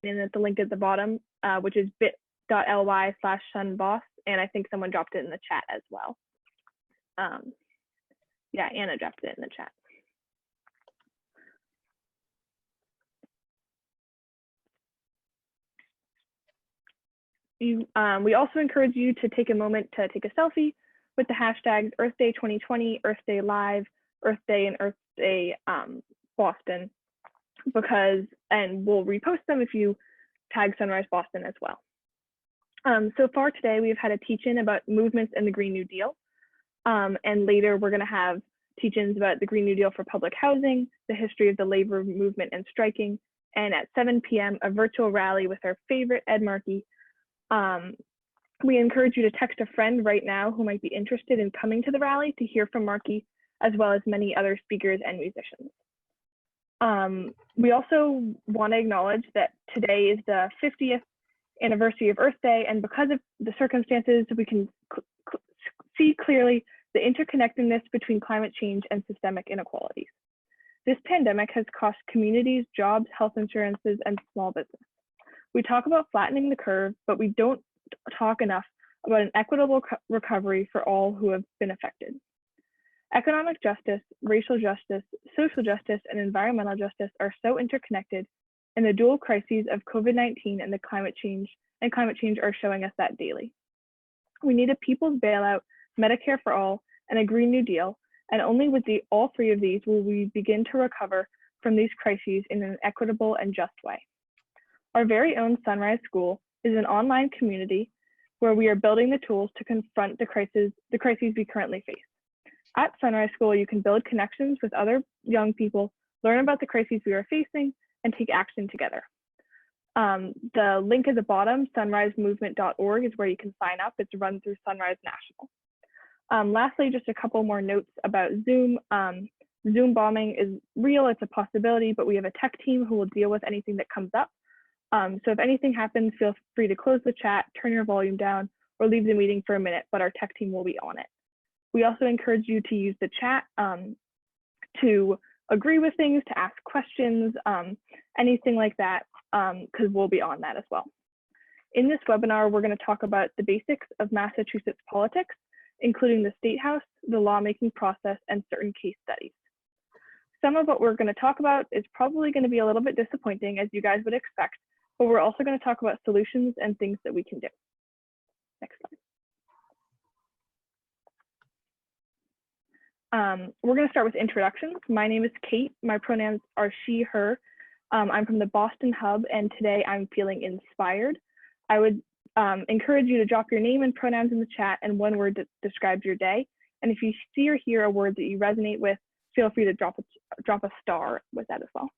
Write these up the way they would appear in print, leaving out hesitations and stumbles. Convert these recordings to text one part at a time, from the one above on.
at the link at the bottom, which is bit.ly/sunboss, and I think someone dropped it in the chat as well. Yeah, Anna dropped it in the chat. We also encourage you to take a moment to take a selfie with the hashtags Earth Day 2020, Earth Day Live, Earth Day, and Earth Day Boston, and we'll repost them if you tag Sunrise Boston as well. So far today, we've had a teach-in about movements in the Green New Deal. And later we're gonna have teach-ins about the Green New Deal for public housing, the history of the labor movement and striking, and at 7 p.m., a virtual rally with our favorite Ed Markey. We encourage you to text a friend right now who might be interested in coming to the rally to hear from Markey, as well as many other speakers and musicians. We also want to acknowledge that today is the 50th anniversary of Earth Day, and because of the circumstances, we can see clearly the interconnectedness between climate change and systemic inequalities. This pandemic has cost communities jobs, health insurances, and small business. We talk about flattening the curve, but we don't talk enough about an equitable recovery for all who have been affected. Economic justice, racial justice, social justice, and environmental justice are so interconnected, and the dual crises of COVID-19 and climate change are showing us that daily. We need a people's bailout, Medicare for all, and a Green New Deal, and only with all three of these will we begin to recover from these crises in an equitable and just way. Our very own Sunrise School is an online community where we are building the tools to confront the crises we currently face. At Sunrise School, you can build connections with other young people, learn about the crises we are facing, and take action together. The link at the bottom, sunrisemovement.org, is where you can sign up. It's run through Sunrise National. Lastly, just a couple more notes about Zoom. Zoom bombing is real, it's a possibility, but we have a tech team who will deal with anything that comes up. So if anything happens, feel free to close the chat, turn your volume down, or leave the meeting for a minute, but our tech team will be on it. We also encourage you to use the chat to agree with things, to ask questions, anything like that, because we'll be on that as well. In this webinar, we're going to talk about the basics of Massachusetts politics, including the statehouse, the lawmaking process, and certain case studies. Some of what we're going to talk about is probably going to be a little bit disappointing, as you guys would expect, but we're also going to talk about solutions and things that we can do. Next slide. We're going to start with introductions. My name is Kate. My pronouns are she, her. I'm from the Boston Hub, and today I'm feeling inspired. I would encourage you to drop your name and pronouns in the chat and one word that describes your day. And if you see or hear a word that you resonate with, feel free to drop a star with that as well.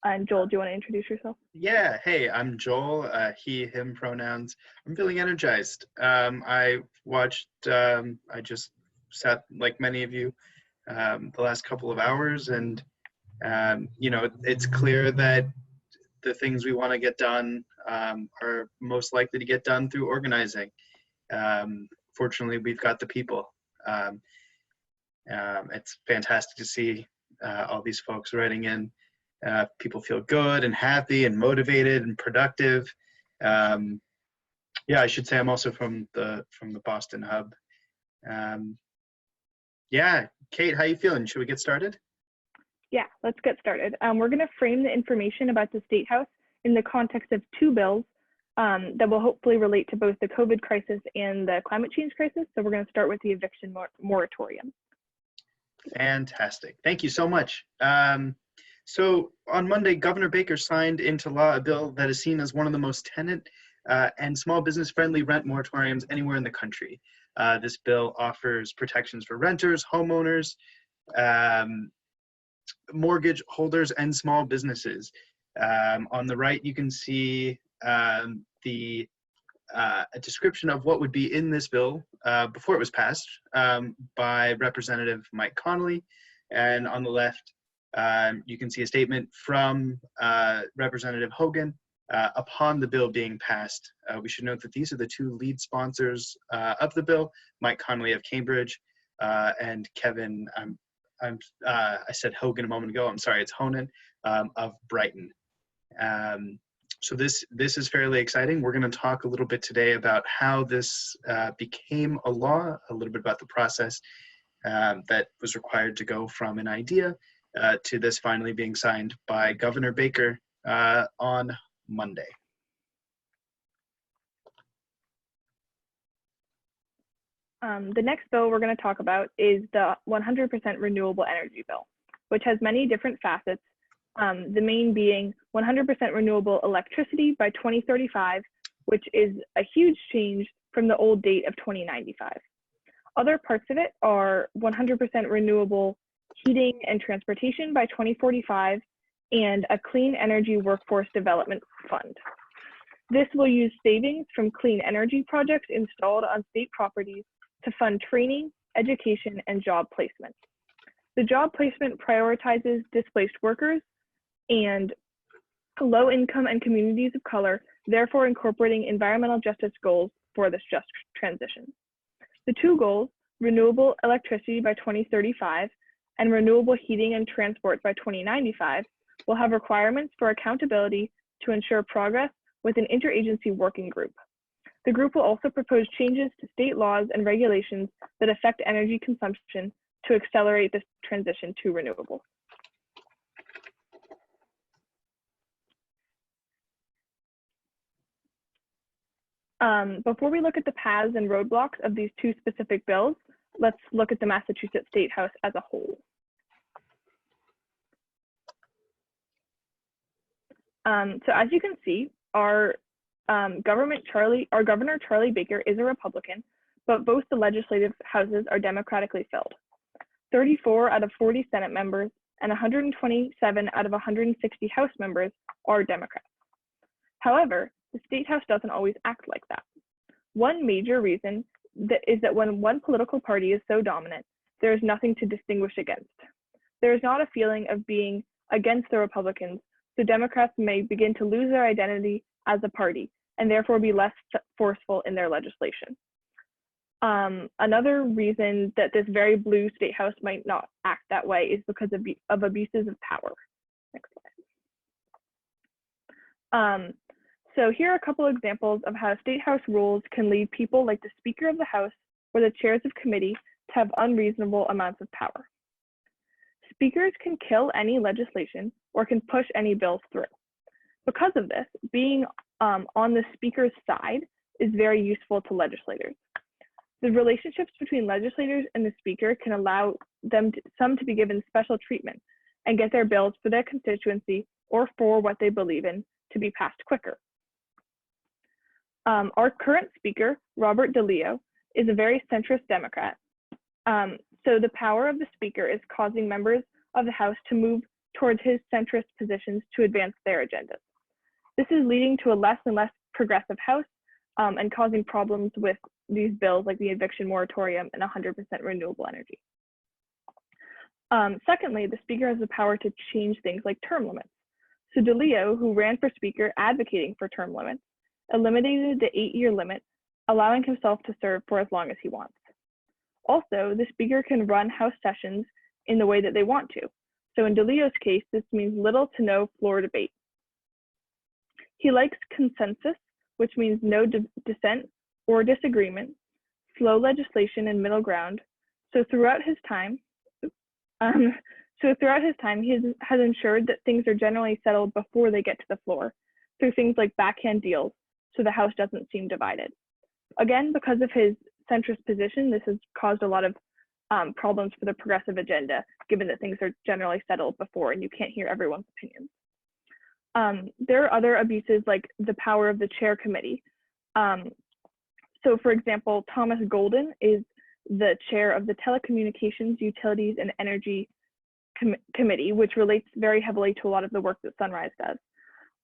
And Joel, do you want to introduce yourself? Yeah, hey, I'm Joel, he, him pronouns. I'm feeling energized. I just sat like many of you the last couple of hours, and you know, it's clear that the things we want to get done are most likely to get done through organizing. Fortunately, we've got the people. It's fantastic to see all these folks writing in. People feel good and happy and motivated and productive. Yeah, I should say I'm also from the Boston Hub. Yeah, Kate, how you feeling? Should we get started? Yeah, let's get started. We're going to frame the information about the State House in the context of two bills that will hopefully relate to both the COVID crisis and the climate change crisis. So we're going to start with the eviction moratorium. Fantastic. Thank you so much. So on Monday, Governor Baker signed into law a bill that is seen as one of the most tenant and small business friendly rent moratoriums anywhere in the country. This bill offers protections for renters, homeowners, mortgage holders, and small businesses. On the right, you can see a description of what would be in this bill before it was passed by Representative Mike Connolly. And on the left, you can see a statement from Representative Hogan upon the bill being passed. We should note that these are the two lead sponsors of the bill, Mike Connolly of Cambridge and Kevin, I said Hogan a moment ago, I'm sorry, it's Honan of Brighton. So this is fairly exciting. We're going to talk a little bit today about how this became a law, a little bit about the process that was required to go from an idea to this finally being signed by Governor Baker on Monday. The next bill we're going to talk about is the 100% renewable energy bill, which has many different facets, the main being 100% renewable electricity by 2035, which is a huge change from the old date of 2095. Other parts of it are 100% renewable heating and transportation by 2045 and a clean energy workforce development fund. This will use savings from clean energy projects installed on state properties to fund training, education, and job placement. The job placement prioritizes displaced workers and low income and communities of color, therefore incorporating environmental justice goals for this just transition. The two goals, renewable electricity by 2035 and renewable heating and transport by 2095, will have requirements for accountability to ensure progress with an interagency working group. The group will also propose changes to state laws and regulations that affect energy consumption to accelerate this transition to renewables. Before we look at the paths and roadblocks of these two specific bills, let's look at the Massachusetts State House as a whole. So as you can see, our Governor Charlie Baker is a Republican, but both the legislative houses are democratically filled. 34 out of 40 Senate members and 127 out of 160 House members are Democrats. However, the State House doesn't always act like that. One major reason is that when one political party is so dominant, there is nothing to distinguish against. There is not a feeling of being against the Republicans, so Democrats may begin to lose their identity as a party and therefore be less forceful in their legislation. Another reason that this very blue State House might not act that way is because of abuses of power. Next slide. So here are a couple examples of how State House rules can lead people like the Speaker of the House or the chairs of committee to have unreasonable amounts of power. Speakers can kill any legislation or can push any bills through. Because of this, being on the Speaker's side is very useful to legislators. The relationships between legislators and the Speaker can allow some to be given special treatment and get their bills for their constituency or for what they believe in to be passed quicker. Our current Speaker, Robert DeLeo, is a very centrist Democrat. So the power of the Speaker is causing members of the House to move towards his centrist positions to advance their agendas. This is leading to a less and less progressive House and causing problems with these bills like the eviction moratorium and 100% renewable energy. Secondly, the Speaker has the power to change things like term limits. So DeLeo, who ran for Speaker advocating for term limits, eliminated the 8-year limit, allowing himself to serve for as long as he wants. Also, the Speaker can run House sessions in the way that they want to. So in DeLeo's case, this means little to no floor debate. He likes consensus, which means no dissent or disagreement, slow legislation and middle ground. So throughout his time, he has ensured that things are generally settled before they get to the floor through things like backhand deals, so the House doesn't seem divided. Again, because of his centrist position, this has caused a lot of problems for the progressive agenda, given that things are generally settled before and you can't hear everyone's opinions. There are other abuses like the power of the chair committee. So for example, Thomas Golden is the chair of the Telecommunications, Utilities, and Energy Committee, which relates very heavily to a lot of the work that Sunrise does.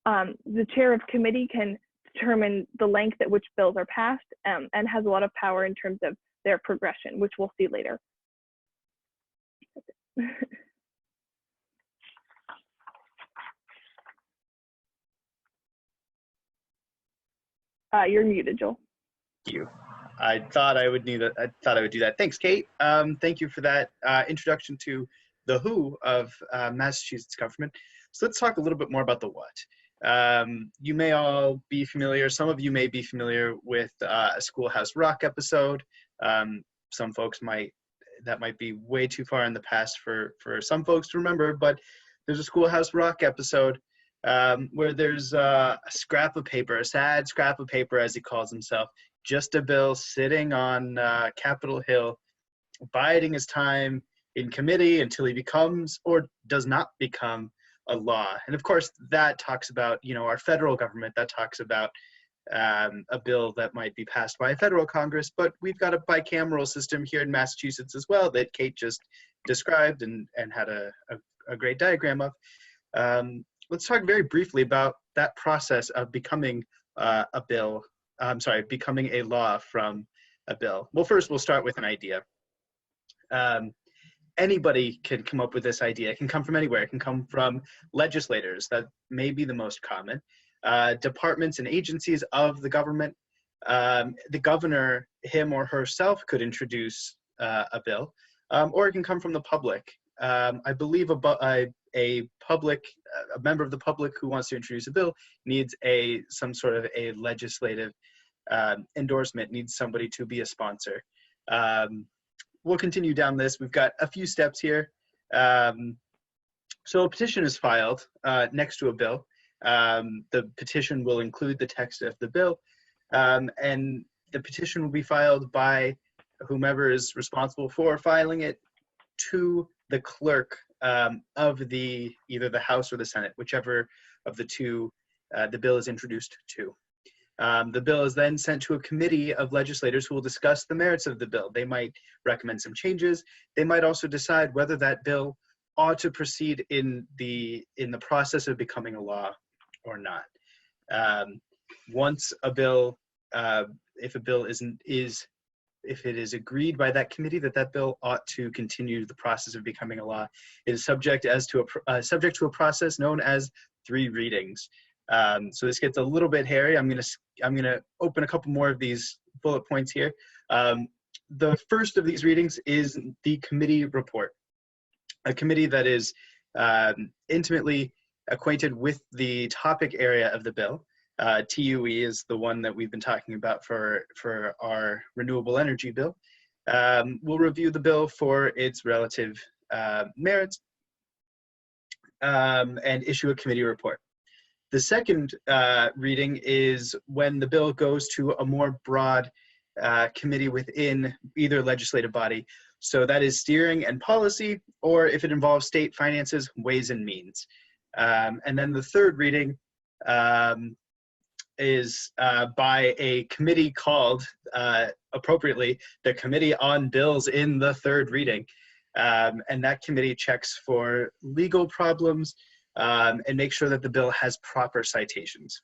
The chair of committee can determine the length at which bills are passed and has a lot of power in terms of their progression, which we'll see later. You're muted, Joel. Thank you. I thought I would do that. Thanks, Kate. Thank you for that introduction to the who of Massachusetts government. So let's talk a little bit more about the what. You may all be familiar, some of you may be familiar with a Schoolhouse Rock episode. Some folks that might be way too far in the past for some folks to remember, but there's a Schoolhouse Rock episode where there's a scrap of paper, a sad scrap of paper as he calls himself, just a bill sitting on Capitol Hill, biding his time in committee until he becomes or does not become a law. And of course, that talks about, our federal government, that talks about a bill that might be passed by a federal Congress, but we've got a bicameral system here in Massachusetts as well that Kate just described and had a great diagram of. Let's talk very briefly about that process of becoming becoming a law from a bill. Well, first we'll start with an idea. Anybody can come up with this idea. It can come from anywhere. It can come from legislators. That may be the most common. Departments and agencies of the government. The governor, him or herself, could introduce a bill, or it can come from the public. I believe a member of the public who wants to introduce a bill needs some sort of a legislative endorsement, needs somebody to be a sponsor. We'll continue down this. We've got a few steps here. So a petition is filed next to a bill. The petition will include the text of the bill, and the petition will be filed by whomever is responsible for filing it to the clerk of either the House or the Senate, whichever of the two the bill is introduced to. The bill is then sent to a committee of legislators who will discuss the merits of the bill. They might recommend some changes. They might also decide whether that bill ought to proceed in the process of becoming a law or not. Once a bill, if it is agreed by that committee that that bill ought to continue the process of becoming a law, it is subject to a process known as 3 readings. So this gets a little bit hairy. I'm gonna open a couple more of these bullet points here. The first of these readings is the committee report, a committee that is intimately acquainted with the topic area of the bill. TUE is the one that we've been talking about for our renewable energy bill. We'll review the bill for its relative merits and issue a committee report. The second reading is when the bill goes to a more broad committee within either legislative body. So that is steering and policy, or if it involves state finances, ways and means. And then the third reading is by a committee called, appropriately, the Committee on Bills in the Third Reading. And that committee checks for legal problems and makes sure that the bill has proper citations.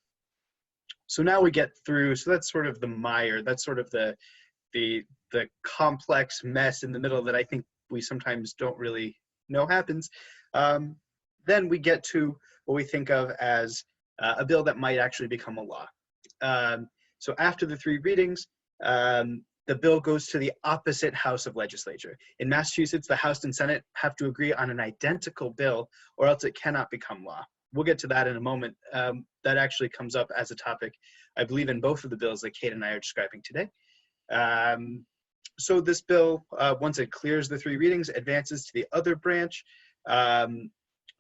So now we get through, so that's sort of the mire, that's sort of the complex mess in the middle that I think we sometimes don't really know happens. Then we get to what we think of as a bill that might actually become a law. So after the 3 readings, the bill goes to the opposite House of Legislature. In Massachusetts, the House and Senate have to agree on an identical bill or else it cannot become law. We'll get to that in a moment. That actually comes up as a topic, I believe, in both of the bills that Kate and I are describing today. So this bill, once it clears the 3 readings, advances to the other branch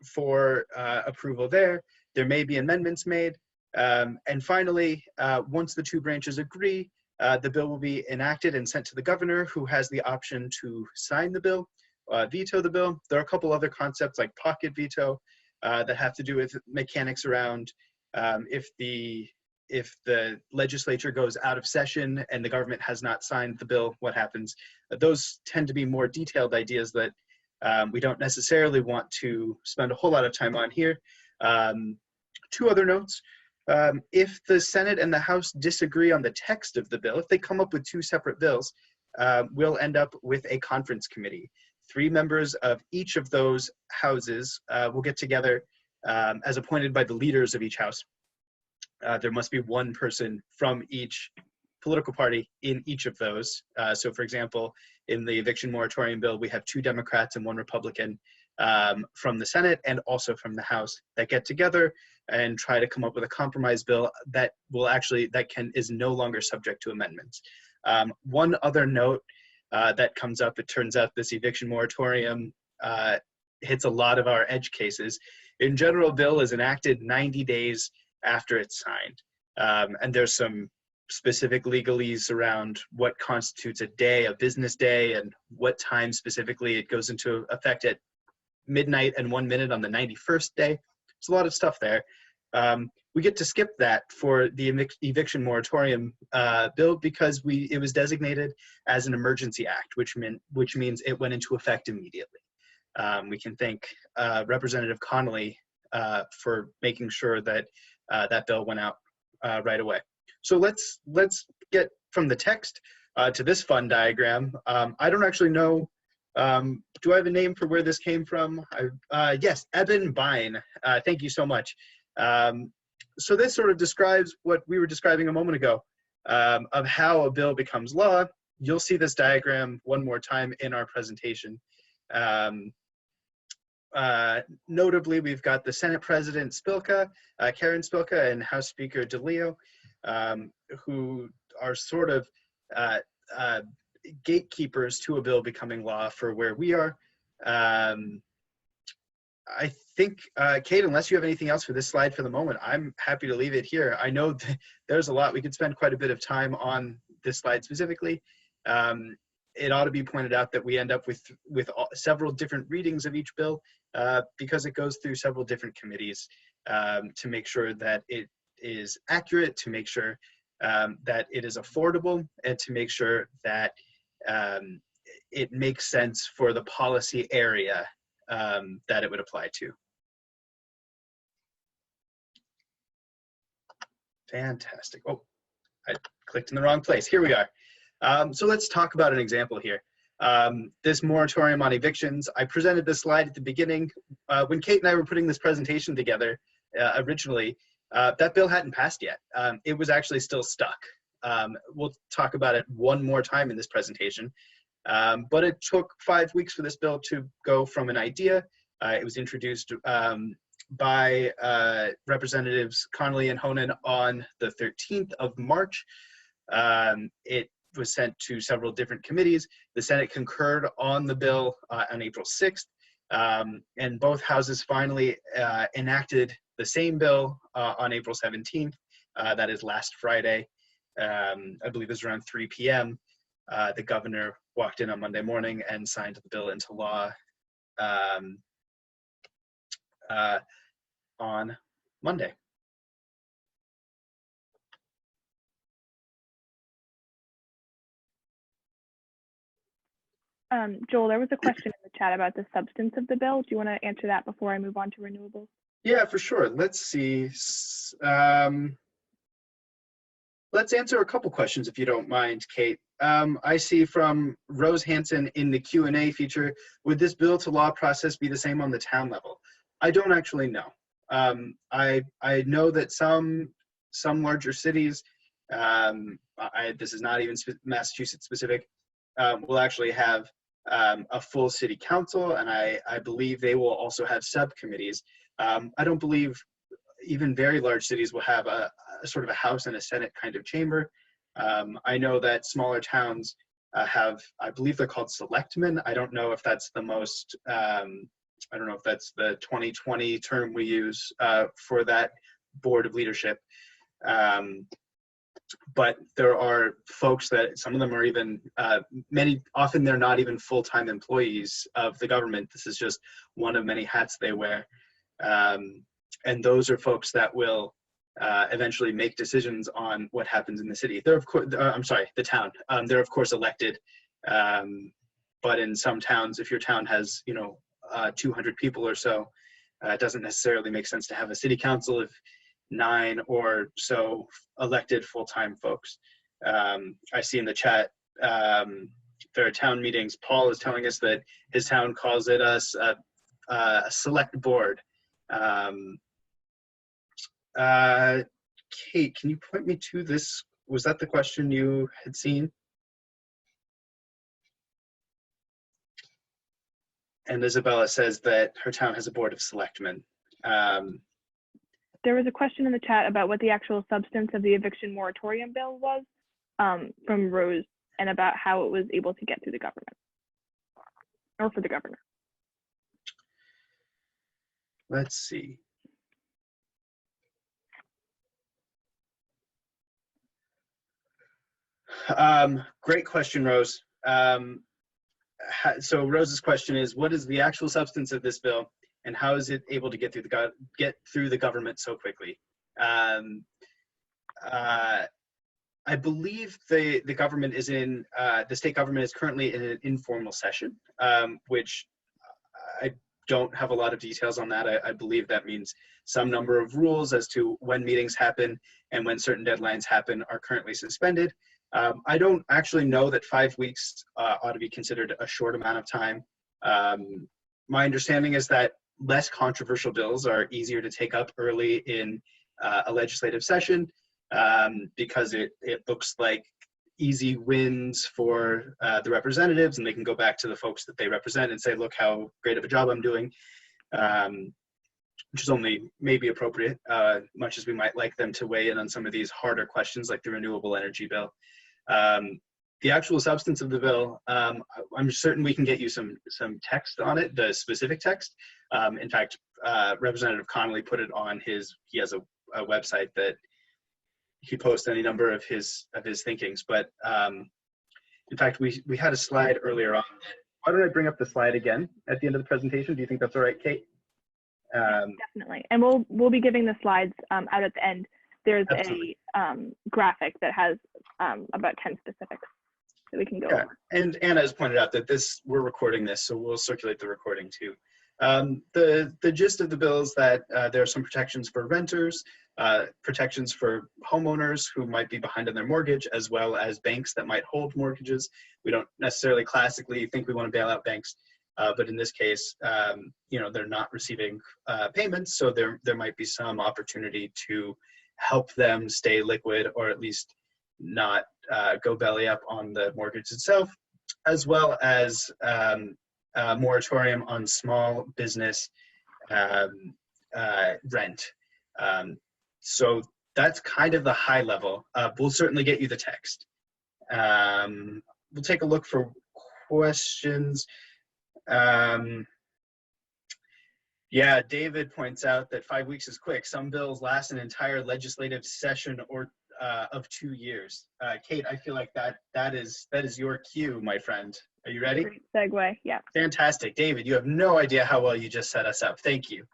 for approval there. There may be amendments made. And finally, once the 2 branches agree, the bill will be enacted and sent to the governor, who has the option to sign the bill, veto the bill. There are a couple other concepts like pocket veto that have to do with mechanics around if the legislature goes out of session and the government has not signed the bill, what happens? Those tend to be more detailed ideas that we don't necessarily want to spend a whole lot of time on here. 2 other notes. If the Senate and the House disagree on the text of the bill, if they come up with 2 separate bills, we'll end up with a conference committee. 3 members of each of those houses will get together as appointed by the leaders of each house. There must be 1 person from each political party in each of those. So for example, in the eviction moratorium bill, we have 2 Democrats and 1 Republican from the Senate and also from the House that get together and try to come up with a compromise bill that is no longer subject to amendments. One other note that comes up, it turns out this eviction moratorium hits a lot of our edge cases. In general, a bill is enacted 90 days after it's signed. And there's some specific legalese around what constitutes a day, a business day, and what time specifically it goes into effect at midnight and 1 minute on the 91st day. There's a lot of stuff there. We get to skip that for the eviction moratorium bill because it was designated as an emergency act, which means it went into effect immediately. We can thank Representative Connolly for making sure that that bill went out right away. So let's get from the text to this fun diagram. I don't actually know. Do I have a name for where this came from? Yes, Eben Bine. Thank you so much. So this sort of describes what we were describing a moment ago of how a bill becomes law. You'll see this diagram one more time in our presentation. Notably, we've got the Senate President Spilka, Karen Spilka, and House Speaker DeLeo, who are sort of gatekeepers to a bill becoming law for where we are. I think, Kate, unless you have anything else for this slide for the moment, I'm happy to leave it here. I know there's a lot. We could spend quite a bit of time on this slide specifically. It ought to be pointed out that we end up with several different readings of each bill because it goes through several different committees to make sure that it is accurate, to make sure that it is affordable, and to make sure that it makes sense for the policy area that it would apply to. Fantastic. Oh, I clicked in the wrong place. Here we are. So let's talk about an example here. This moratorium on evictions, I presented this slide at the beginning. When Kate and I were putting this presentation together originally, that bill hadn't passed yet. It was actually still stuck. We'll talk about it one more time in this presentation. But it took 5 weeks for this bill to go from an idea. It was introduced by Representatives Connolly and Honan on the 13th of March. It was sent to several different committees. The Senate concurred on the bill on April 6th, and both houses finally enacted the same bill on April 17th. That is last Friday. I believe it was around 3 p.m. The governor walked in on Monday morning and signed the bill into law on Monday. Joel, there was a question in the chat about the substance of the bill. Do you want to answer that before I move on to renewables? Yeah, for sure. Let's see. Let's answer a couple questions if you don't mind, Kate. I see from Rose Hansen in the Q&A feature, would this bill to law process be the same on the town level? I don't actually know. I know that some larger cities, this is not even Massachusetts specific, will actually have a full city council, and I believe they will also have subcommittees. I don't believe even very large cities will have a sort of a House and a Senate kind of chamber. I know that smaller towns have, I believe they're called selectmen. I don't know if that's the most, I don't know if that's the 2020 term we use for that board of leadership. But there are folks that some of them are even, often they're not even full-time employees of the government. This is just one of many hats they wear. And those are folks that will eventually make decisions on what happens in the city. They're of course, I'm sorry, the town. They're of course elected, but in some towns, if your town has 200 people or so, it doesn't necessarily make sense to have a city council if 9 or so elected full-time folks. I see in the chat there are town meetings. Paul is telling us that his town calls it a select board. Kate, can you point me to this? Was that the question you had seen? And Isabella says that her town has a board of selectmen. there was a question in the chat about what the actual substance of the eviction moratorium bill was from Rose, and about how it was able to get through the government, or for the governor. Let's see. Great question, Rose. So Rose's question is, what is the actual substance of this bill, and how is it able to get through the government so quickly? I believe the government is in the state government is currently in an informal session, which I don't have a lot of details on that. I believe that means some number of rules as to when meetings happen and when certain deadlines happen are currently suspended. I don't actually know that 5 weeks ought to be considered a short amount of time. My understanding is that less controversial bills are easier to take up early in a legislative session because it looks like easy wins for the representatives, and they can go back to the folks that they represent and say, look how great of a job I'm doing, which is only maybe appropriate, much as we might like them to weigh in on some of these harder questions like the renewable energy bill. The actual substance of the bill, I'm certain we can get you some text on it, the specific text. In fact, Representative Connolly put it on he has a website that he posts any number of his thinkings. But in fact, we had a slide earlier on. Why don't I bring up the slide again at the end of the presentation? Do you think that's all right, Kate? Definitely, and we'll be giving the slides out at the end. There's absolutely a graphic that has about 10 specifics that we can go over. And Anna has pointed out that we're recording this, so we'll circulate the recording too. The gist of the bill is that there are some protections for renters, protections for homeowners who might be behind on their mortgage, as well as banks that might hold mortgages. We don't necessarily classically think we want to bail out banks, but in this case, they're not receiving payments, so there might be some opportunity to help them stay liquid, or at least not go belly up on the mortgage itself, as well as a moratorium on small business rent. So that's kind of the high level. We'll certainly get you the text. We'll take a look for questions. Yeah, David points out that 5 weeks is quick. Some bills last an entire legislative session or of 2 years. Kate, I feel like that is your cue, my friend. Are you ready? Great segue, yeah. Fantastic. David, you have no idea how well you just set us up. Thank you.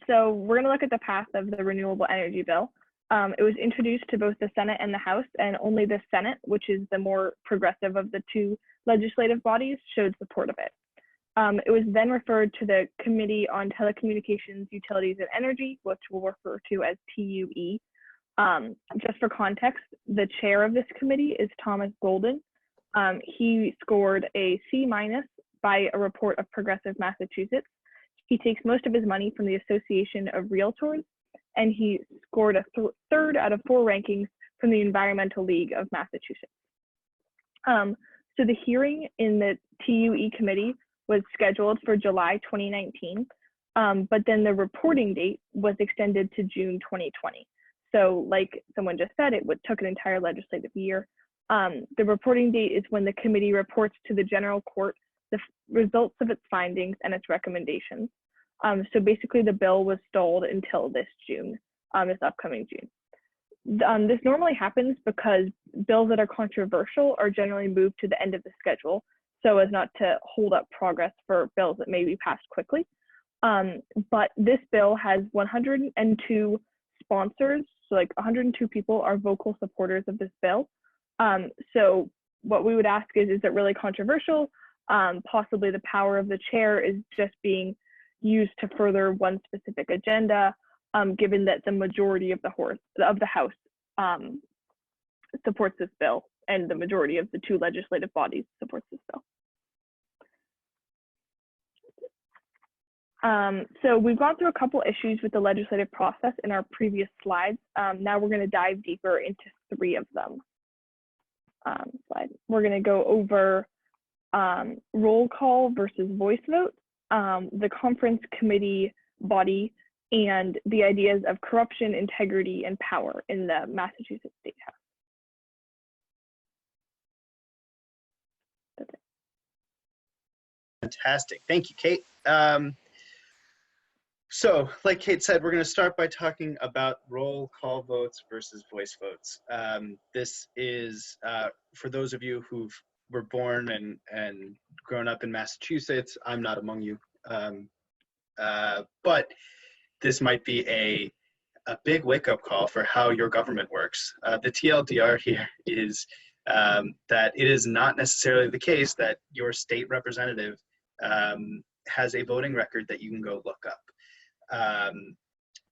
So we're going to look at the path of the renewable energy bill. It was introduced to both the Senate and the House, and only the Senate, which is the more progressive of the two legislative bodies, showed support of it. It was then referred to the Committee on Telecommunications, Utilities, and Energy, which we'll refer to as TUE. Just for context, the chair of this committee is Thomas Golden. He scored a C- by a report of Progressive Massachusetts. He takes most of his money from the Association of Realtors, and he scored a third out of 4 rankings from the Environmental League of Massachusetts. So the hearing in the TUE committee was scheduled for July 2019, but then the reporting date was extended to June 2020. So like someone just said, it took an entire legislative year. The reporting date is when the committee reports to the general court the results of its findings and its recommendations. So basically the bill was stalled until this June, this upcoming June. This normally happens because bills that are controversial are generally moved to the end of the schedule, so as not to hold up progress for bills that may be passed quickly. But this bill has 102 sponsors, so like 102 people are vocal supporters of this bill. So what we would ask is it really controversial? Possibly the power of the chair is just being used to further one specific agenda, given that the majority of the House supports this bill, and the majority of the two legislative bodies supports this bill. So we've gone through a couple issues with the legislative process in our previous slides. Now we're going to dive deeper into 3 of them. We're going to go over roll call versus voice vote, the conference committee body and the ideas of corruption, integrity, and power in the Massachusetts State House. That's it. Fantastic. Thank you, Kate. So, like Kate said, we're going to start by talking about roll call votes versus voice votes. This is, for those of you who were born and grown up in Massachusetts, I'm not among you, but this might be a big wake-up call for how your government works. The TLDR here is that it is not necessarily the case that your state representative has a voting record that you can go look up.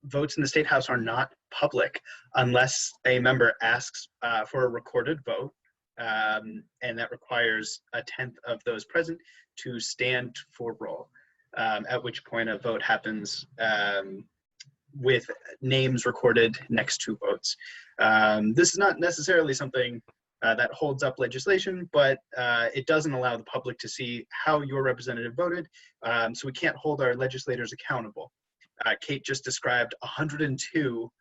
Votes in the State House are not public unless a member asks for a recorded vote, and that requires 1/10 of those present to stand for roll, at which point a vote happens with names recorded next to votes. This is not necessarily something that holds up legislation, but it doesn't allow the public to see how your representative voted, so we can't hold our legislators accountable. Kate just described 102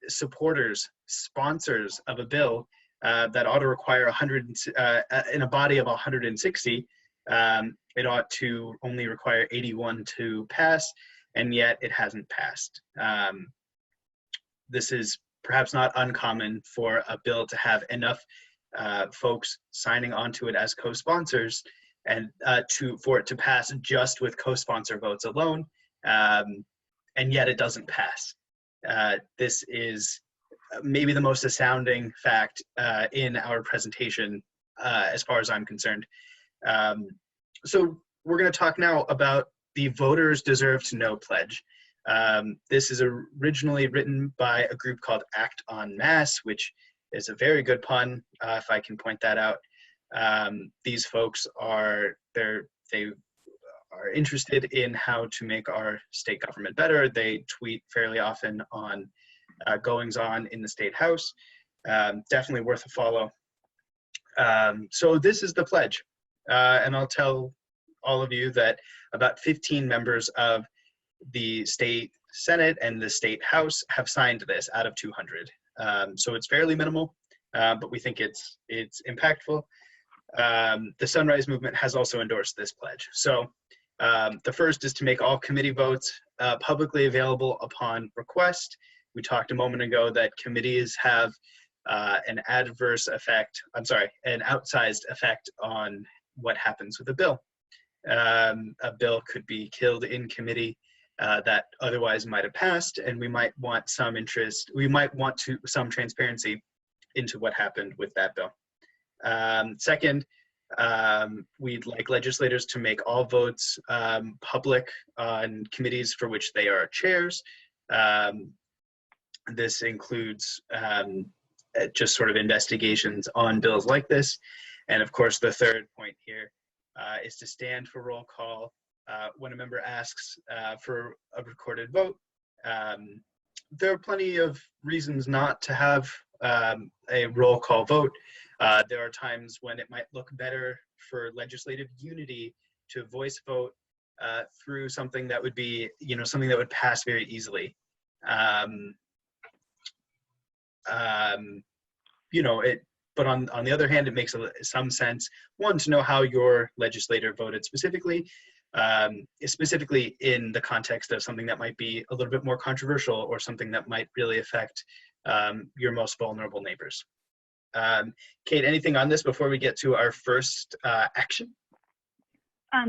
supporters, sponsors of a bill that ought to require 100, in a body of 160, it ought to only require 81 to pass, and yet it hasn't passed. This is perhaps not uncommon for a bill to have enough folks signing onto it as co-sponsors and for it to pass just with co-sponsor votes alone. And yet it doesn't pass. This is maybe the most astounding fact in our presentation, as far as I'm concerned. So we're going to talk now about the Voters Deserve to Know pledge. This is originally written by a group called Act en Masse, which is a very good pun, if I can point that out. These folks they are interested in how to make our state government better. They tweet fairly often on goings on in the State House. Definitely worth a follow. So this is the pledge. And I'll tell all of you that about 15 members of the state Senate and the State House have signed this out of 200. So it's fairly minimal, but we think it's impactful. The Sunrise Movement has also endorsed this pledge. So the first is to make all committee votes publicly available upon request. We talked a moment ago that committees have an outsized effect on what happens with a bill. A bill could be killed in committee that otherwise might have passed, and we might want some some transparency into what happened with that bill. Second, we'd like legislators to make all votes public on committees for which they are chairs. This includes just sort of investigations on bills like this. And of course, the third point here is to stand for roll call when a member asks for a recorded vote. There are plenty of reasons not to have a roll call vote. There are times when it might look better for legislative unity to voice vote through something that would be, something that would pass very easily. But on the other hand, it makes some sense, one, to know how your legislator voted specifically in the context of something that might be a little bit more controversial or something that might really affect your most vulnerable neighbors. Kate, anything on this before we get to our first action?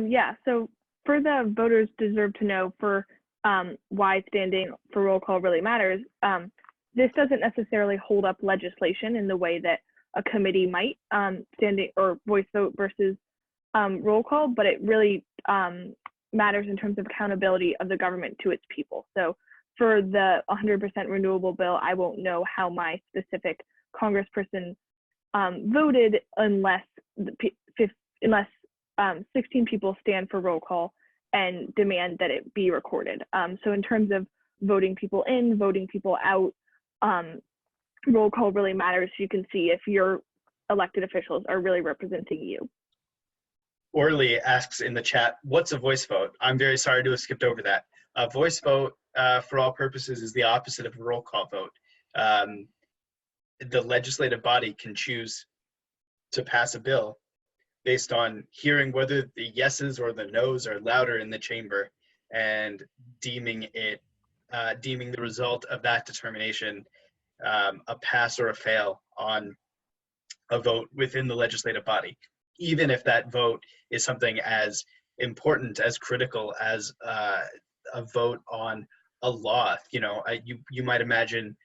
Yeah, so for the Voters Deserve to Know, for why standing for roll call really matters, this doesn't necessarily hold up legislation in the way that a committee might, standing or voice vote versus roll call, but it really matters in terms of accountability of the government to its people. So for the 100% renewable bill, I won't know how my specific congressperson voted unless 16 people stand for roll call and demand that it be recorded. So in terms of voting people in, voting people out, roll call really matters. You can see if your elected officials are really representing you. Orly asks in the chat, what's a voice vote? I'm very sorry to have skipped over that. A voice vote, for all purposes, is the opposite of a roll call vote. The legislative body can choose to pass a bill based on hearing whether the yeses or the nos are louder in the chamber and deeming the result of that determination a pass or a fail on a vote within the legislative body, even if that vote is something as important, as critical as a vote on a law. You might imagine,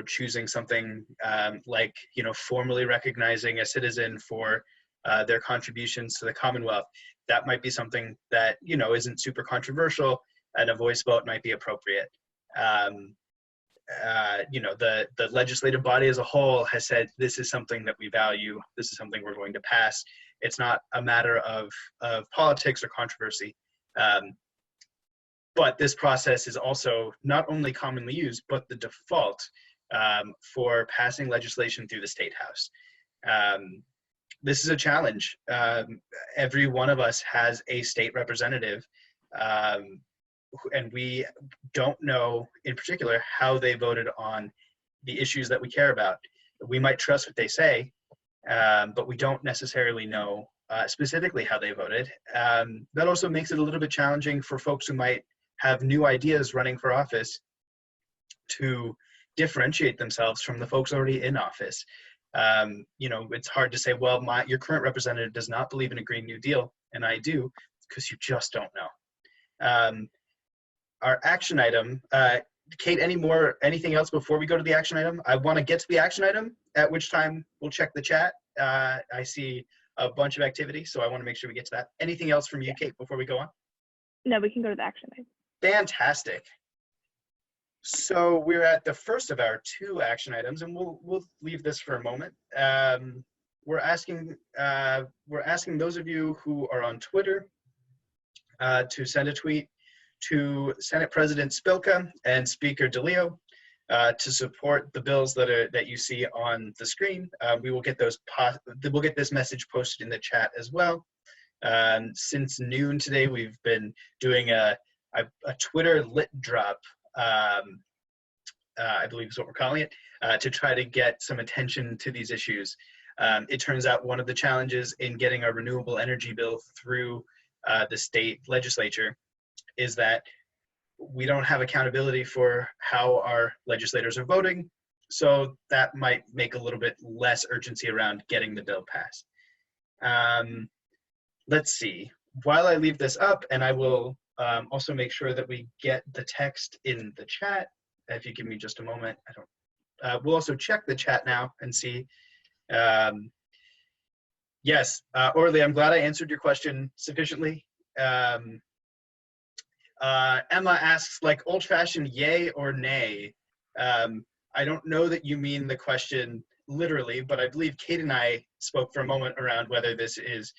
choosing something like, formally recognizing a citizen for their contributions to the Commonwealth. That might be something that, isn't super controversial, and a voice vote might be appropriate. The legislative body as a whole has said, this is something that we value, this is something we're going to pass. It's not a matter of politics or controversy. But this process is also not only commonly used, but the default for passing legislation through the State House. This is a challenge. Every one of us has a state representative, and we don't know in particular how they voted on the issues that we care about. We might trust what they say, but we don't necessarily know specifically how they voted. That also makes it a little bit challenging for folks who might have new ideas running for office to differentiate themselves from the folks already in office. It's hard to say, well, your current representative does not believe in a Green New Deal, and I do, because you just don't know. Our action item, Kate, anything else before we go to the action item? I want to get to the action item, at which time we'll check the chat. I see a bunch of activity, so I want to make sure we get to that. Anything else from you, Kate, before we go on? No, we can go to the action item. Fantastic. So we're at the first of our two action items, and we'll leave this for a moment. We're asking those of you who are on Twitter to send a tweet to Senate President Spilka and Speaker DeLeo to support the bills that you see on the screen. We will get we'll get this message posted in the chat as well. Since noon today, we've been doing a Twitter lit drop, I believe is what we're calling it, to try to get some attention to these issues. It turns out one of the challenges in getting a renewable energy bill through the state legislature is that we don't have accountability for how our legislators are voting, so that might make a little bit less urgency around getting the bill passed. Let's see. While I leave this up, and I will also make sure that we get the text in the chat. If you give me just a moment, we'll also check the chat now and see. Yes, Orly, I'm glad I answered your question sufficiently. Emma asks, like old-fashioned yay or nay. I don't know that you mean the question literally, but I believe Kate and I spoke for a moment around whether this is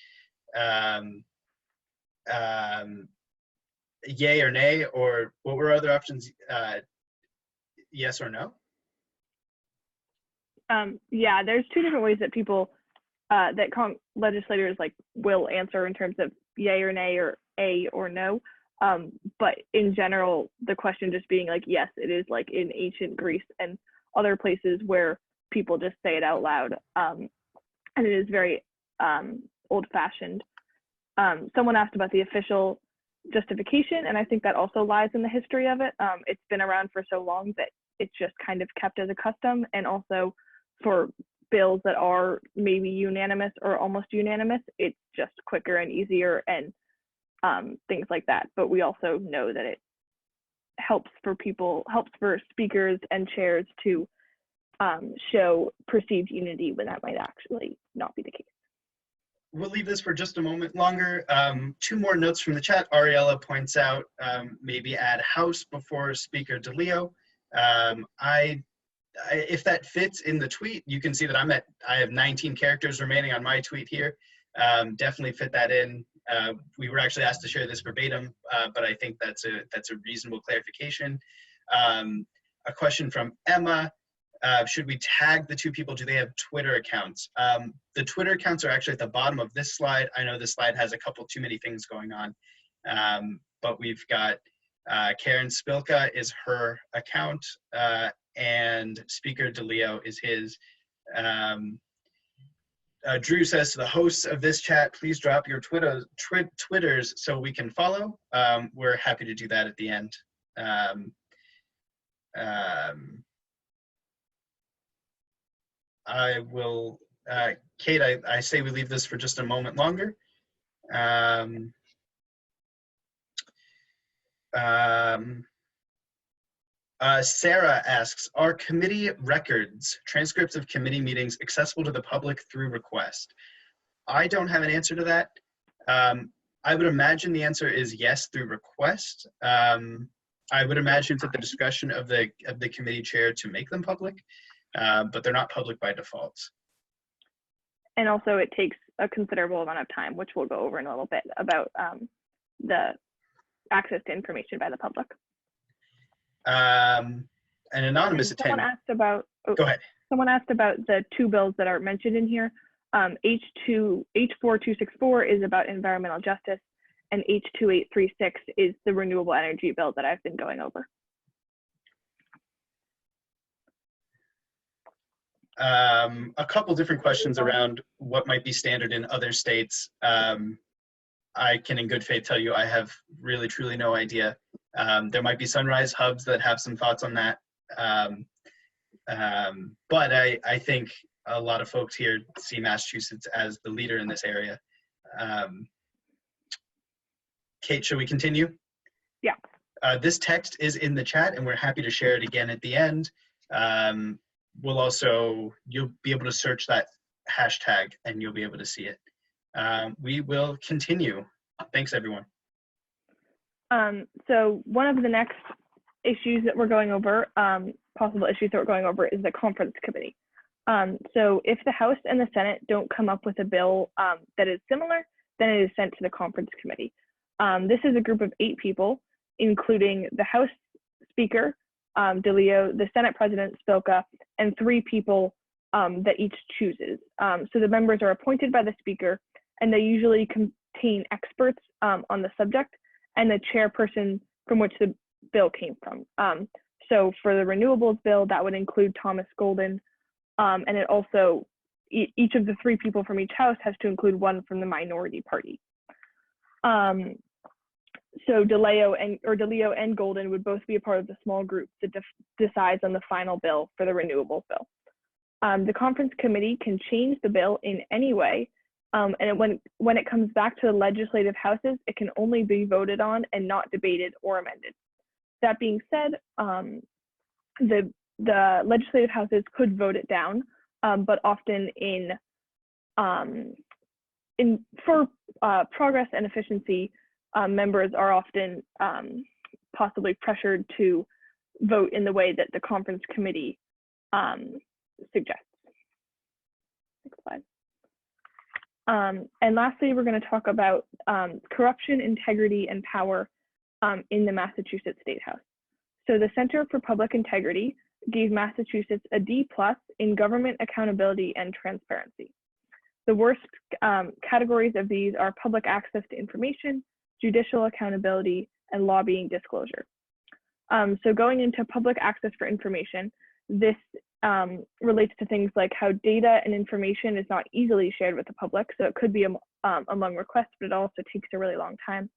yay or nay, or what were other options? Yes or no? Yeah, there's two different ways that people, legislators will answer in terms of yay or nay or a or no. But in general, the question just being yes, it is like in ancient Greece and other places where people just say it out loud. And it is very old-fashioned. Someone asked about the official justification, and I think that also lies in the history of it. It's been around for so long that it's just kind of kept as a custom, and also for bills that are maybe unanimous or almost unanimous, it's just quicker and easier and things like that. But we also know that it helps for speakers and chairs to show perceived unity when that might actually not be the case. We'll leave this for just a moment longer. Two more notes from the chat. Ariella points out maybe add House before Speaker DeLeo. If that fits in the tweet, you can see that I have 19 characters remaining on my tweet here. Definitely fit that in. We were actually asked to share this verbatim, but I think that's a reasonable clarification. A question from Emma. Should we tag the two people? Do they have Twitter accounts? The Twitter accounts are actually at the bottom of this slide. I know this slide has a couple too many things going on, but we've got Karen Spilka is her account, and Speaker DeLeo is his. Drew says to the hosts of this chat, please drop your Twitters so we can follow. We're happy to do that at the end. I will, Kate, I say we leave this for just a moment longer. Sarah asks, are committee records, transcripts of committee meetings accessible to the public through request? I don't have an answer to that. I would imagine the answer is yes through request. I would imagine it's at the discretion of the committee chair to make them public, but they're not public by default. And also it takes a considerable amount of time, which we'll go over in a little bit, about the access to information by the public. An anonymous someone attendant. Asked about, Go ahead. Someone asked about the two bills that are mentioned in here. H4264 is about environmental justice, and H2836 is the renewable energy bill that I've been going over. A couple different questions around what might be standard in other states. I can in good faith tell you I have really, truly no idea. There might be Sunrise hubs that have some thoughts on that. But I think a lot of folks here see Massachusetts as the leader in this area. Kate, should we continue? Yeah. This text is in the chat and we're happy to share it again at the end. You'll be able to search that hashtag and you'll be able to see it. We will continue. Thanks, everyone. So one of the next issues that we're going over, possible issues that we're going over, is the conference committee. So if the House and the Senate don't come up with a bill that is similar, then it is sent to the conference committee. This is a group of 8 people, including the House Speaker, DeLeo, the Senate President, Spilka, and 3 people that each chooses. So the members are appointed by the Speaker, and they usually contain experts on the subject and the chairperson from which the bill came from. So for the renewables bill, that would include Thomas Golden, and it also, each of the 3 people from each house has to include one from the minority party. So DeLeo and Golden would both be a part of the small group that decides on the final bill for the renewables bill. The conference committee can change the bill in any way, and when it comes back to the legislative houses, it can only be voted on and not debated or amended. That being said, the legislative houses could vote it down, but often for progress and efficiency, members are often possibly pressured to vote in the way that the conference committee suggests. Next slide. And lastly, we're going to talk about corruption, integrity, and power in the Massachusetts State House. So the Center for Public Integrity gave Massachusetts a D+ in government accountability and transparency. The worst categories of these are public access to information, judicial accountability, and lobbying disclosure. So going into public access for information, this relates to things like how data and information is not easily shared with the public. So it could be among requests, but it also takes a really long time.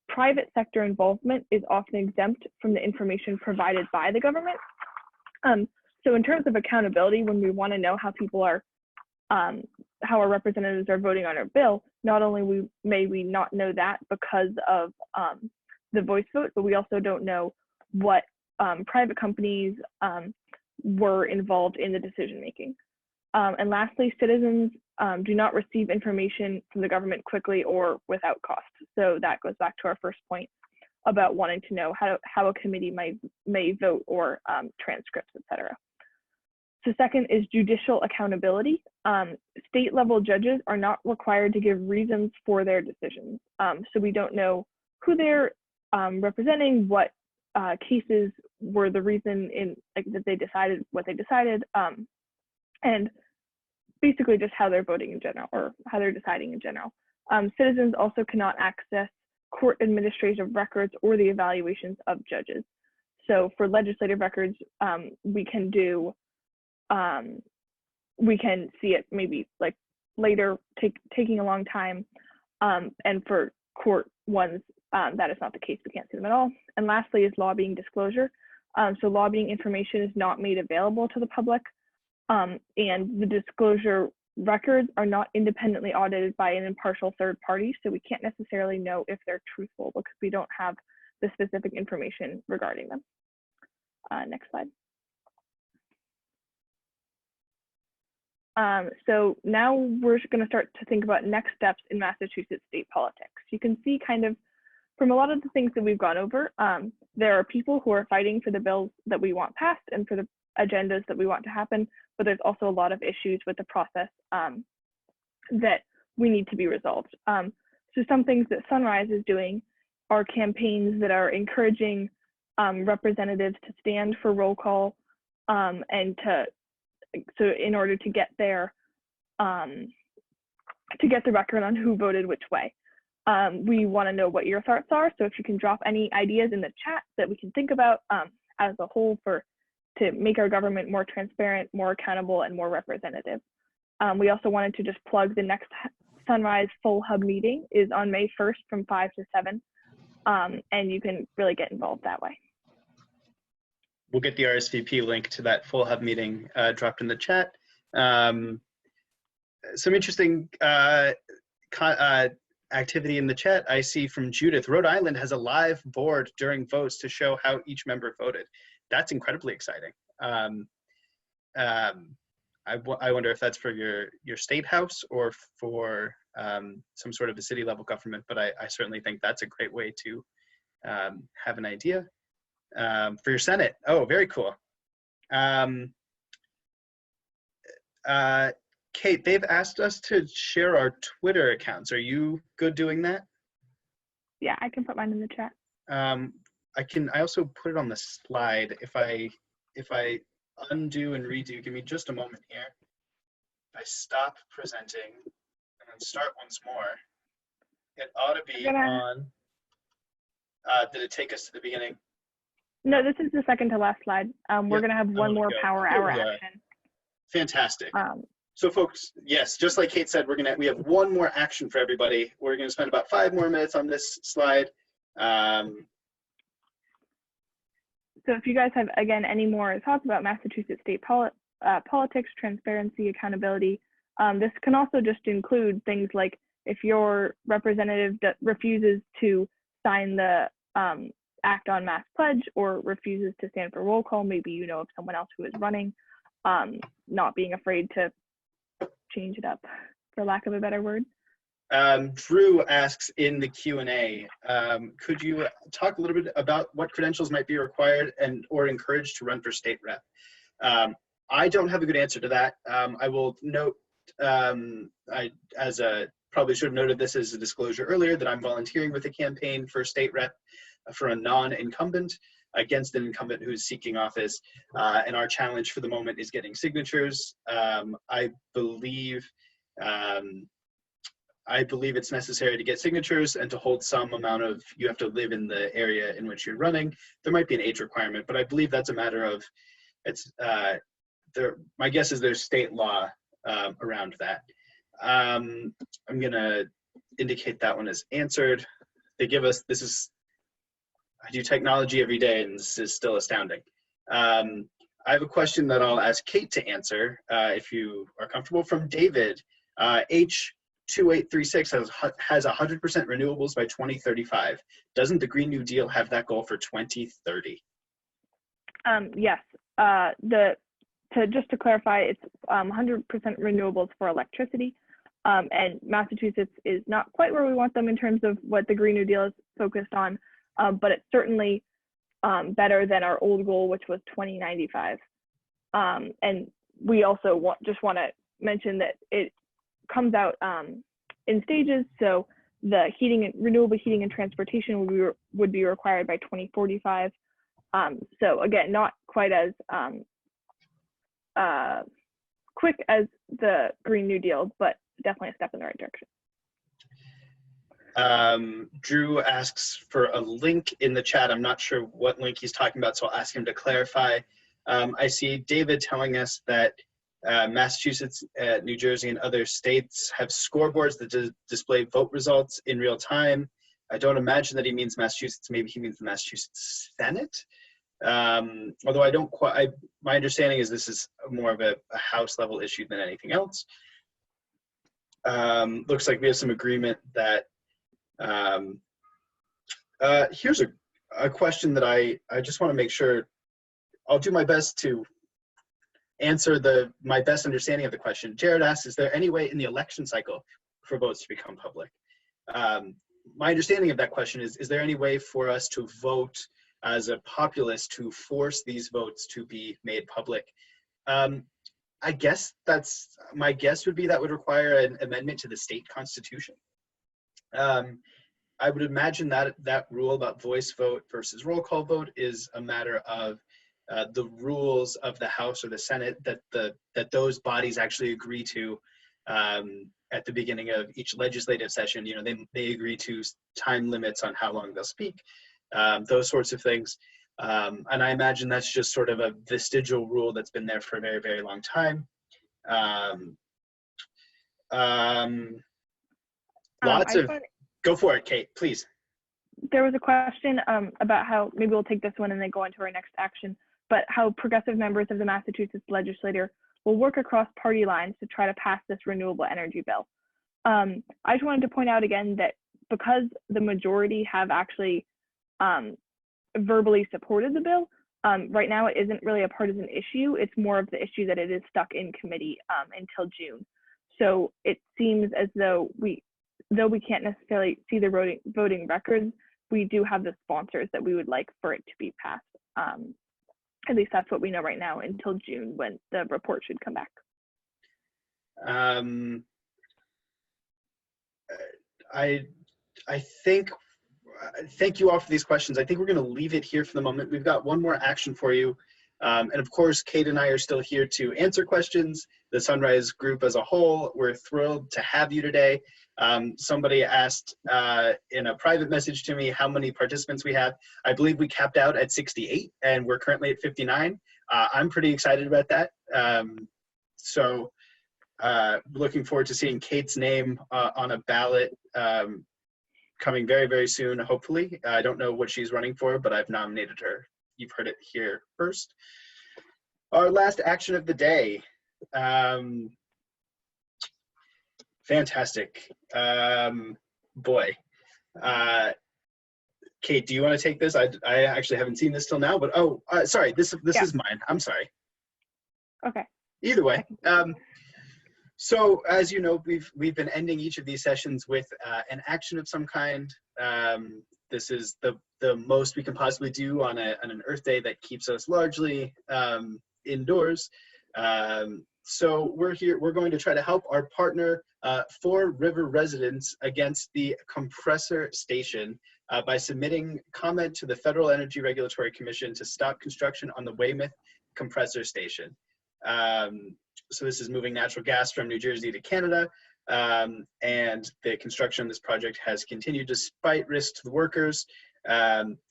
Private sector involvement is often exempt from the information provided by the government. So in terms of accountability, when we want to know how people are, how our representatives are voting on our bill, not only may we not know that because of the voice vote, but we also don't know what private companies were involved in the decision making. And lastly, citizens do not receive information from the government quickly or without cost. So that goes back to our first point about wanting to know how a committee may vote or transcripts, etc. So second is judicial accountability. State level judges are not required to give reasons for their decisions. So we don't know who they're representing, what cases were the reason that they decided what they decided, and basically just how they're voting in general or how they're deciding in general. Citizens also cannot access court administrative records or the evaluations of judges. So for legislative records, we can see it maybe like later taking a long time. And for court ones, that is not the case. We can't see them at all. And lastly is lobbying disclosure. So lobbying information is not made available to the public, and the disclosure records are not independently audited by an impartial third party, so we can't necessarily know if they're truthful because we don't have the specific information regarding them. Next slide. So now we're going to start to think about next steps in Massachusetts state politics. You can see kind of from a lot of the things that we've gone over, there are people who are fighting for the bills that we want passed and for the agendas that we want to happen, but there's also a lot of issues with the process that we need to be resolved. So some things that Sunrise is doing are campaigns that are encouraging representatives to stand for roll call and so in order to get the record on who voted which way. We want to know what your thoughts are, so if you can drop any ideas in the chat that we can think about as a whole to make our government more transparent, more accountable, and more representative. We also wanted to just plug the next Sunrise Full Hub meeting is on May 1st from 5 to 7, and you can really get involved that way. We'll get the RSVP link to that Full Hub meeting dropped in the chat. Some interesting activity in the chat I see from Judith. Rhode Island has a live board during votes to show how each member voted. That's incredibly exciting. I wonder if that's for your state house or for some sort of a city level government, but I certainly think that's a great way to have an idea. For your Senate. Oh, very cool. Kate, they've asked us to share our Twitter accounts. Are you good doing that? Yeah, I can put mine in the chat. I also put it on the slide. If I undo and redo, give me just a moment here. If I stop presenting and then start once more, it ought to be on. Did it take us to the beginning? No, this is the second to last slide. We're going to have one more power hour action. Fantastic. So folks, yes, just like Kate said, we have one more action for everybody. We're going to spend about 5 more minutes on this slide. So if you guys have, again, any more thoughts about Massachusetts state politics, transparency, accountability, this can also just include things like if your representative refuses to sign the act on mass pledge or refuses to stand for roll call, maybe you know of someone else who is running, not being afraid to change it up, for lack of a better word. Drew asks in the Q&A, could you talk a little bit about what credentials might be required or encouraged to run for state rep? I don't have a good answer to that. I will note, probably should have noted this as a disclosure earlier, that I'm volunteering with a campaign for state rep for a non-incumbent against an incumbent who's seeking office, and our challenge for the moment is getting signatures. I believe it's necessary to get signatures and to hold some amount of, you have to live in the area in which you're running. There might be an age requirement, but I believe that's a matter of, my guess is there's state law around that. I'm gonna indicate that one as answered. They give us, I do technology every day and this is still astounding. I have a question that I'll ask Kate to answer if you are comfortable, from David. H2836 has 100% renewables by 2035. Doesn't the Green New Deal have that goal for 2030? Yes. Just to clarify, it's 100% renewables for electricity, and Massachusetts is not quite where we want them in terms of what the Green New Deal is focused on, but it's certainly better than our old goal, which was 2095. And we also just want to mention that it comes out in stages. So the renewable heating and transportation would be required by 2045. So again, not quite as quick as the Green New Deal, but definitely a step in the right direction. Drew asks for a link in the chat. I'm not sure what link he's talking about, so I'll ask him to clarify. I see David telling us that Massachusetts, New Jersey, and other states have scoreboards that display vote results in real time. I don't imagine that he means Massachusetts. Maybe he means the Massachusetts Senate. Although I don't quite, my understanding is this is more of a House level issue than anything else. Looks like we have some agreement that here's a question that I just want to make sure. I'll do my best to answer my best understanding of the question. Jared asks, is there any way in the election cycle for votes to become public? My understanding of that question is there any way for us to vote as a populace to force these votes to be made public? I guess my guess would be that would require an amendment to the state constitution. I would imagine that rule about voice vote versus roll call vote is a matter of the rules of the House or the Senate that those bodies actually agree to at the beginning of each legislative session. You know, they agree to time limits on how long they'll speak, those sorts of things. And I imagine that's just sort of a vestigial rule that's been there for a very, very long time. Go for it, Kate, please. There was a question about how, maybe we'll take this one and then go on to our next action, but how progressive members of the Massachusetts legislature will work across party lines to try to pass this renewable energy bill. I just wanted to point out again that because the majority have actually verbally supported the bill, right now it isn't really a partisan issue. It's more of the issue that it is stuck in committee until June. So it seems as though we can't necessarily see the voting records, we do have the sponsors that we would like for it to be passed. At least that's what we know right now until June when the report should come back. I think, thank you all for these questions. I think we're going to leave it here for the moment. We've got one more action for you. And of course, Kate and I are still here to answer questions. The Sunrise group as a whole, we're thrilled to have you today. Somebody asked in a private message to me how many participants we have. I believe we capped out at 68 and we're currently at 59. I'm pretty excited about that. So looking forward to seeing Kate's name on a ballot coming very, very soon, hopefully. I don't know what she's running for, but I've nominated her. You've heard it here first. Our last action of the day. Fantastic. Boy. Kate, do you want to take this? I actually haven't seen this till now, but sorry, this is mine. I'm sorry. Okay. Either way. So as you know, we've been ending each of these sessions with an action of some kind. This is the most we can possibly do on an Earth Day that keeps us largely indoors. So we're going to try to help our partner, Four River residents, against the compressor station by submitting comment to the Federal Energy Regulatory Commission to stop construction on the Weymouth compressor station. So this is moving natural gas from New Jersey to Canada, and the construction of this project has continued despite risk to the workers.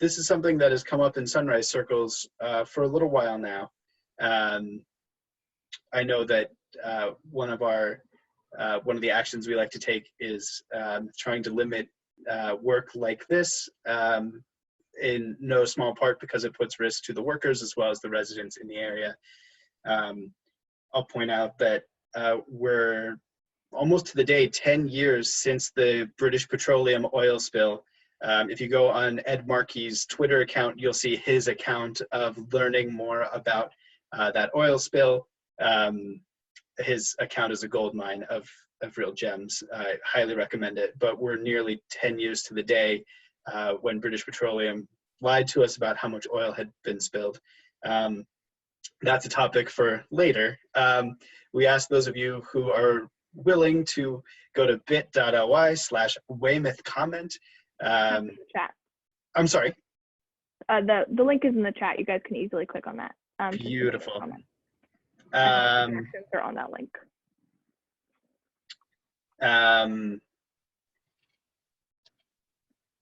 This is something that has come up in Sunrise circles for a little while now. I know that one of the actions we like to take is trying to limit work like this, in no small part because it puts risk to the workers as well as the residents in the area. I'll point out that we're almost to the day 10 years since the British Petroleum oil spill. If you go on Ed Markey's Twitter account, you'll see his account of learning more about that oil spill. His account is a gold mine of real gems. I highly recommend it. But we're nearly 10 years to the day when British Petroleum lied to us about how much oil had been spilled. That's a topic for later. We ask those of you who are willing to go to bit.ly/Weymouth comment. Chat. I'm sorry. The link is in the chat. You guys can easily click on that. Beautiful. Actions are on that link.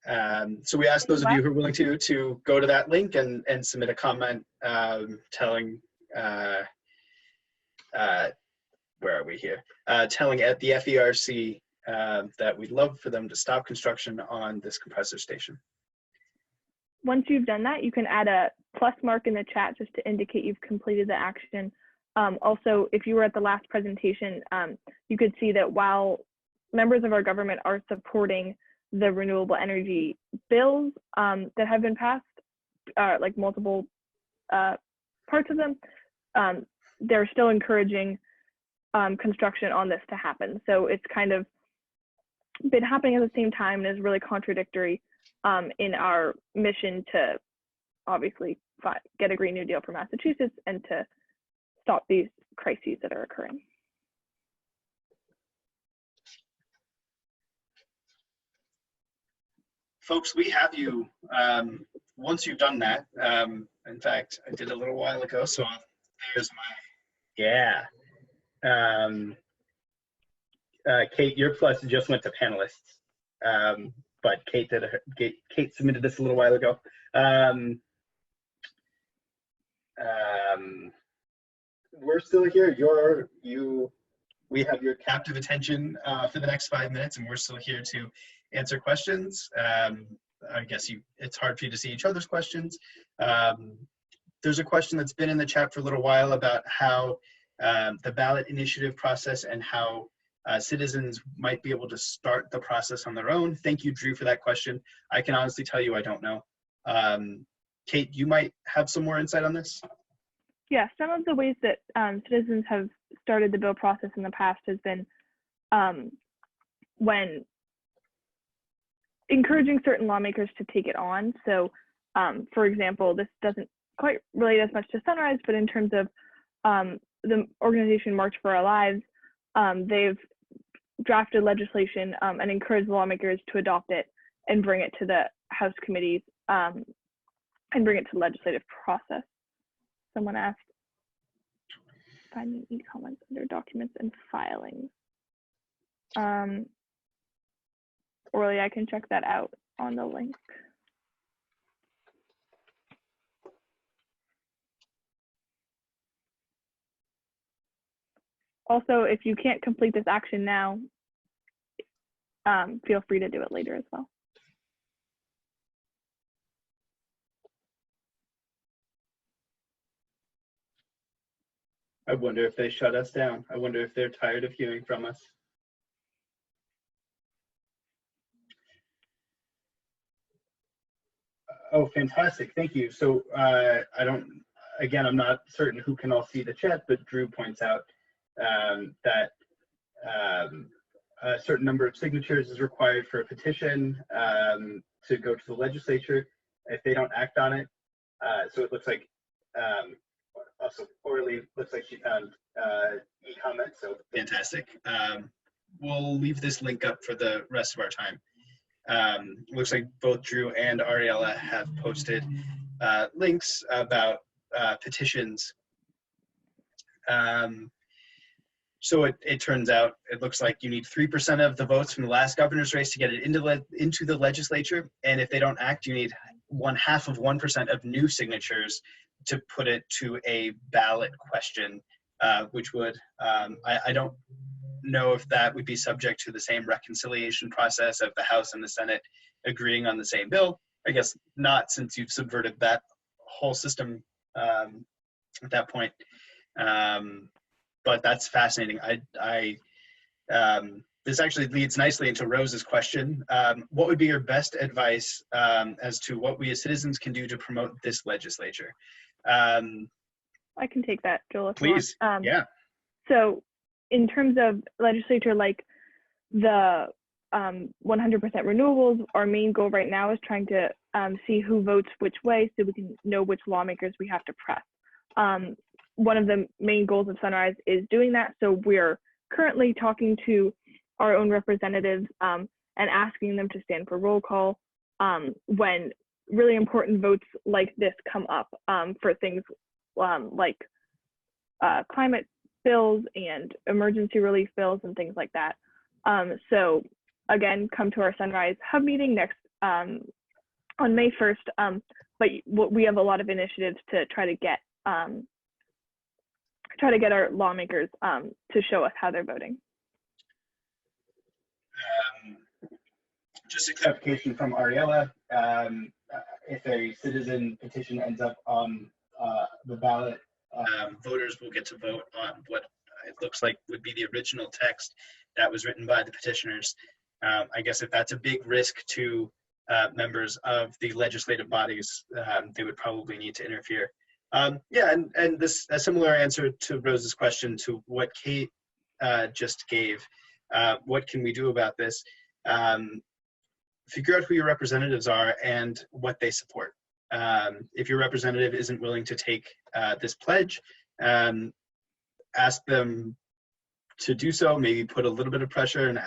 So we ask those of you who are willing to go to that link and submit a comment telling, where are we here? Telling at the FERC that we'd love for them to stop construction on this compressor station. Once you've done that, you can add a plus mark in the chat just to indicate you've completed the action. Also, if you were at the last presentation, you could see that while members of our government are supporting the renewable energy bills that have been passed, like multiple parts of them, they're still encouraging construction on this to happen. So it's kind of been happening at the same time and is really contradictory in our mission to obviously get a Green New Deal for Massachusetts and to stop these crises that are occurring. Folks, we have you, once you've done that, in fact, I did a little while ago, so there's my, yeah. Kate, your plus just went to panelists, but Kate submitted this a little while ago. We're still here. We have your captive attention for the next 5 minutes, and we're still here to answer questions. I guess it's hard for you to see each other's questions. There's a question that's been in the chat for a little while about how the ballot initiative process and how citizens might be able to start the process on their own. Thank you, Drew, for that question. I can honestly tell you I don't know. Kate, you might have some more insight on this? Yeah, some of the ways that citizens have started the bill process in the past has been when encouraging certain lawmakers to take it on. So, for example, this doesn't quite relate as much to Sunrise, but in terms of the organization March for Our Lives, they've drafted legislation and encouraged lawmakers to adopt it and bring it to the House committees and bring it to the legislative process. Someone asked, finding e-comments under documents and filings. Orly, I can check that out on the link. Also, if you can't complete this action now, feel free to do it later as well. I wonder if they shut us down. I wonder if they're tired of hearing from us. Oh, fantastic. Thank you. So again, I'm not certain who can all see the chat, but Drew points out that a certain number of signatures is required for a petition to go to the legislature if they don't act on it. So it looks like, also Orly looks like she found e-comments, so fantastic. We'll leave this link up for the rest of our time. Looks like both Drew and Ariella have posted links about petitions. So it turns out, it looks like you need 3% of the votes from the last governor's race to get it into the legislature. And if they don't act, you need 0.5% of new signatures to put it to a ballot question, which would, I don't know if that would be subject to the same reconciliation process of the House and the Senate agreeing on the same bill. I guess not, since you've subverted that whole system at that point. But that's fascinating. This actually leads nicely into Rose's question. What would be your best advice as to what we as citizens can do to promote this legislature? I can take that, Joel, if please. you want. Yeah. So in terms of legislature, like the 100% renewables, our main goal right now is trying to see who votes which way so we can know which lawmakers we have to press. One of the main goals of Sunrise is doing that. So we're currently talking to our own representatives and asking them to stand for roll call when really important votes like this come up for things like climate bills and emergency relief bills and things like that. So again, come to our Sunrise Hub meeting next on May 1st, but we have a lot of initiatives to try to get our lawmakers to show us how they're voting. Just a clarification from Ariella. If a citizen petition ends up on the ballot, voters will get to vote on what it looks like would be the original text that was written by the petitioners. I guess if that's a big risk to members of the legislative bodies, they would probably need to interfere. Yeah, and this a similar answer to Rose's question to what Kate just gave. What can we do about this? Figure out who your representatives are and what they support. If your representative isn't willing to take this pledge, ask them to do so. Maybe put a little bit of pressure and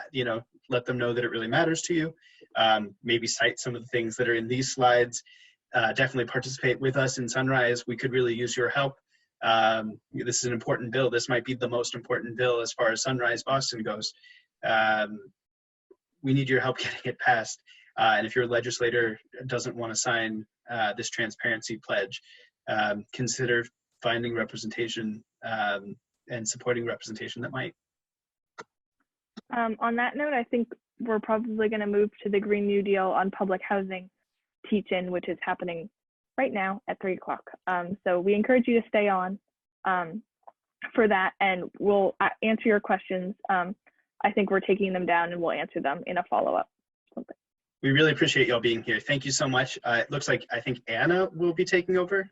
let them know that it really matters to you. Maybe cite some of the things that are in these slides. Definitely participate with us in Sunrise. We could really use your help. This is an important bill. This might be the most important bill as far as Sunrise Boston goes. We need your help getting it passed. And if your legislator doesn't want to sign this transparency pledge, consider finding representation and supporting representation that might. On that note, I think we're probably going to move to the Green New Deal on public housing teach-in, which is happening right now at 3 o'clock. So we encourage you to stay on for that, and we'll answer your questions. I think we're taking them down and we'll answer them in a follow-up. We really appreciate y'all being here. Thank you so much. It looks like I think Anna will be taking over.